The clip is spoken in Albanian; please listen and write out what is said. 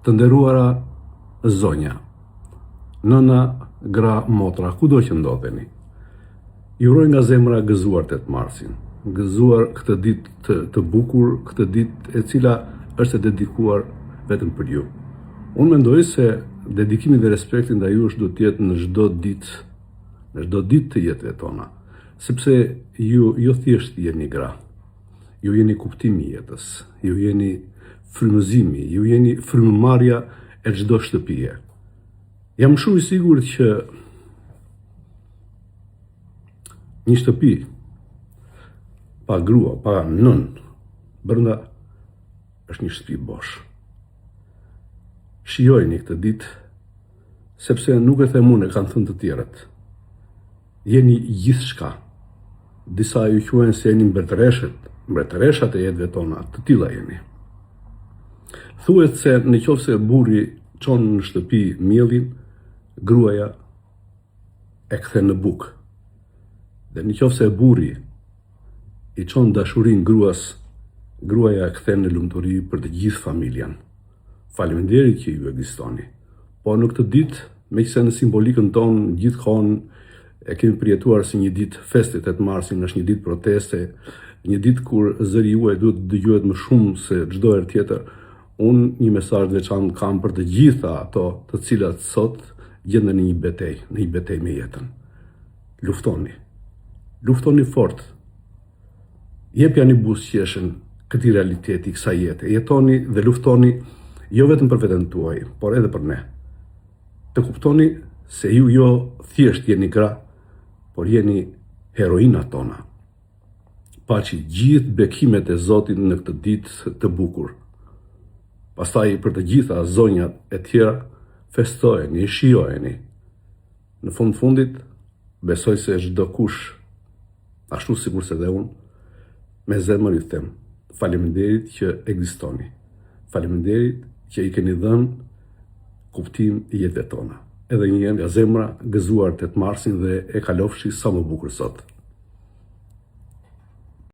Të nderuara zonja, nëna, gra, motra, kudo që ndodheni. Ju uroj nga zemra gëzuar 8 marsin, gëzuar këtë ditë të bukur, këtë ditë e cila është e dedikuar vetëm për ju. Unë mendoj se dedikimi dhe respekti ndaj jush do të jetë në çdo ditë të jetëve tona, sepse ju jo thjesht jeni gra, ju jeni kuptimi i jetës, ju jeni frymëzimi, ju jeni frymëmarrja e çdo shtëpie. Jam shumë i sigurt që një shtëpi pa grua, pa nën, brenda është një shtëpi bosh. Shijojeni këtë ditë, sepse nuk e them unë, e kanë thënë të tjerët. Jeni gjithçka. Disa ju quajnë se jeni mbretëreshat e jetëve tona, të tilla jeni. Thuhet se nëse burri çon në shtëpi mielin, gruaja e kthen në bukë. Dhe nëse burri i çon dashurinë gruas, gruaja e kthen në lumturi për të gjithë familjen. Faleminderit që ju ekzistoni. Po në këtë ditë, meqense në simbolikën tonë gjithkohon e kemi përjetuar si një ditë feste 8 marsin, është një ditë proteste, një ditë kur zëri juaj duhet të dëgjohet më shumë se çdo herë tjetër. Unë një mesazh të veçantë kam për të gjitha ato të cilat sot gjenden në një betejë me jetën. Luftoni. Luftoni fort. Jepjani buzëqeshën këtij realiteti, kësaj jete. Jetoni dhe luftoni jo vetëm për veten tuaj, por edhe për ne. Të kuptoni se ju jo thjesht jeni gra, por jeni heroina tona. Paçi gjithë bekimet e Zotit në këtë ditë të bukur. Pastaj për të gjitha zonjat e tjera, festojeni, shijojeni. Në fundit, besoj se çdo kush, ashtu sikur se dhe unë, me zemër ju them, faleminderit që ekzistoni. Faleminderit që i keni dhënë kuptim i jetëve tona. Edhe një herë nga zemra gëzuar 8 marsin dhe e kalofshi sa më bukur sot.